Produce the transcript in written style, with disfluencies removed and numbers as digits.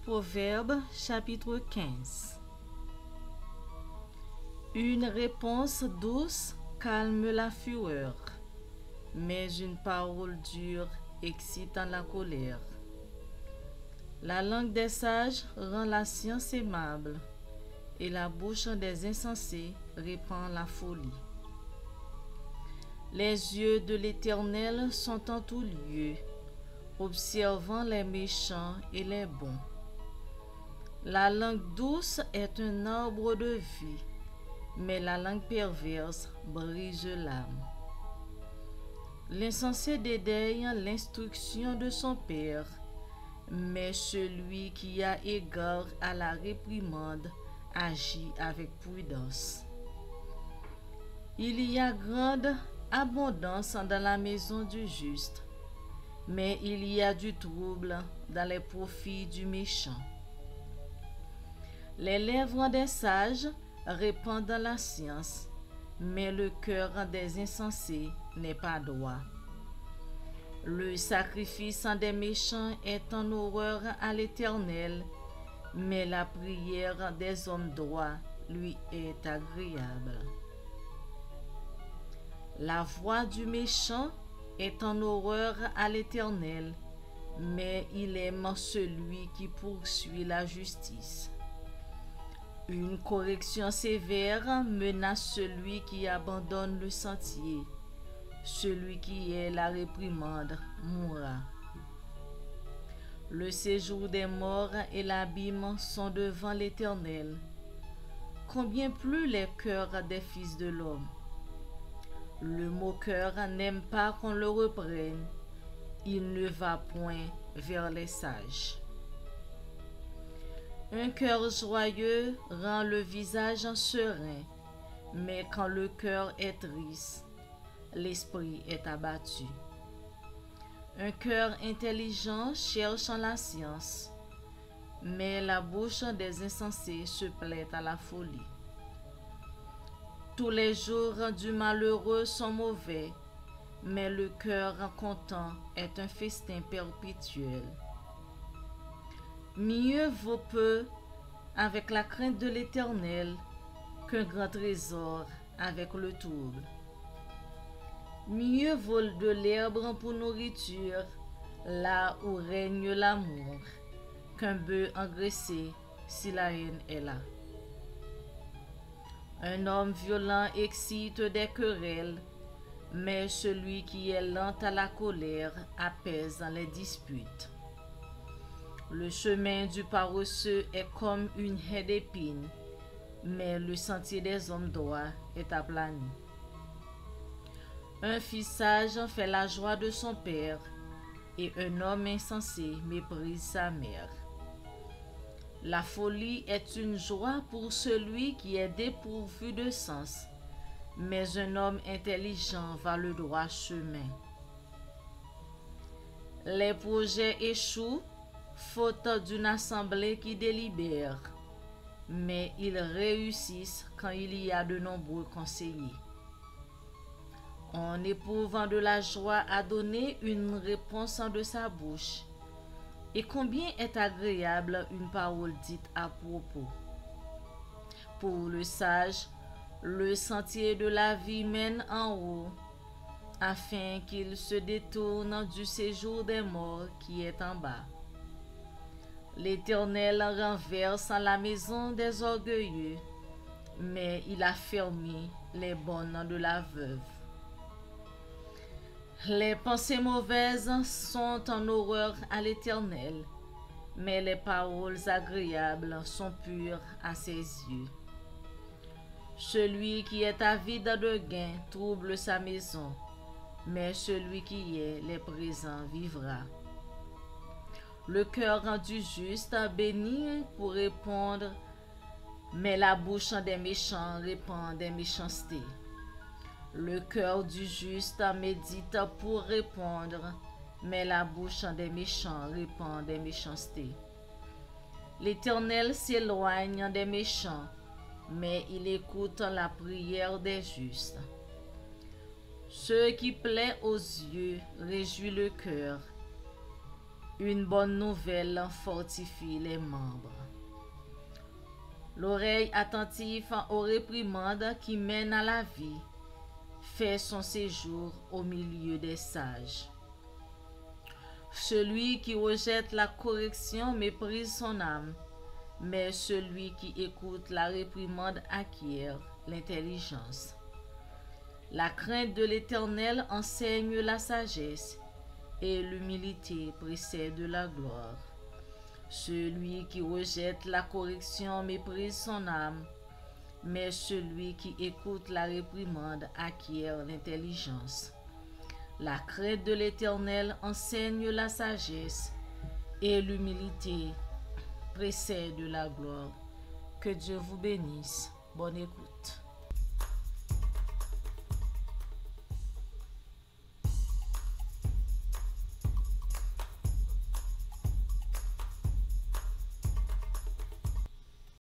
Proverbe chapitre 15. Une réponse douce calme la fureur, mais une parole dure excite la colère. La langue des sages rend la science aimable, et la bouche des insensés répand la folie. Les yeux de l'Éternel sont en tout lieu, observant les méchants et les bons. La langue douce est un arbre de vie, mais la langue perverse brise l'âme. L'insensé dédaigne l'instruction de son père, mais celui qui a égard à la réprimande agit avec prudence. Il y a grande abondance dans la maison du juste, mais il y a du trouble dans les profits du méchant. Les lèvres des sages répandent la science, mais le cœur des insensés n'est pas droit. Le sacrifice des méchants est en horreur à l'Éternel, mais la prière des hommes droits lui est agréable. La voix du méchant est en horreur à l'Éternel, mais il aime celui qui poursuit la justice. Une correction sévère menace celui qui abandonne le sentier. Celui qui est la réprimande mourra. Le séjour des morts et l'abîme sont devant l'Éternel. Combien plus les cœurs des fils de l'homme. Le moqueur n'aime pas qu'on le reprenne. Il ne va point vers les sages. Un cœur joyeux rend le visage serein, mais quand le cœur est triste, l'esprit est abattu. Un cœur intelligent cherche la science, mais la bouche des insensés se plaît à la folie. Tous les jours du malheureux sont mauvais, mais le cœur content est un festin perpétuel. Mieux vaut peu avec la crainte de l'Éternel qu'un grand trésor avec le trouble. Mieux vaut de l'herbe pour nourriture, là où règne l'amour, qu'un bœuf engraissé si la haine est là. Un homme violent excite des querelles, mais celui qui est lent à la colère apaise les disputes. Le chemin du paresseux est comme une haie d'épines, mais le sentier des hommes droits est aplani. Un fils sage fait la joie de son père, et un homme insensé méprise sa mère. La folie est une joie pour celui qui est dépourvu de sens, mais un homme intelligent va le droit chemin. Les projets échouent, faute d'une assemblée qui délibère, mais ils réussissent quand il y a de nombreux conseillers. On éprouvant de la joie à donner une réponse de sa bouche, et combien est agréable une parole dite à propos. Pour le sage, le sentier de la vie mène en haut, afin qu'il se détourne du séjour des morts qui est en bas. L'Éternel renverse la maison des orgueilleux, mais il a fermé les bonnes de la veuve. Les pensées mauvaises sont en horreur à l'Éternel, mais les paroles agréables sont pures à ses yeux. Celui qui est avide de gain trouble sa maison, mais celui qui est les présents vivra. Le cœur du juste bénit pour répondre, mais la bouche des méchants répand des méchancetés. Le cœur du juste médite pour répondre, mais la bouche des méchants répand des méchancetés. L'Éternel s'éloigne des méchants, mais il écoute la prière des justes. Ce qui plaît aux yeux réjouit le cœur, Une bonne nouvelle fortifie les membres. L'oreille attentive aux réprimandes qui mènent à la vie fait son séjour au milieu des sages. Celui qui rejette la correction méprise son âme, mais celui qui écoute la réprimande acquiert l'intelligence. La crainte de l'Éternel enseigne la sagesse, et l'humilité précède la gloire. Celui qui rejette la correction méprise son âme, mais celui qui écoute la réprimande acquiert l'intelligence. La crainte de l'Éternel enseigne la sagesse, et l'humilité précède la gloire. Que Dieu vous bénisse. Bonne écoute.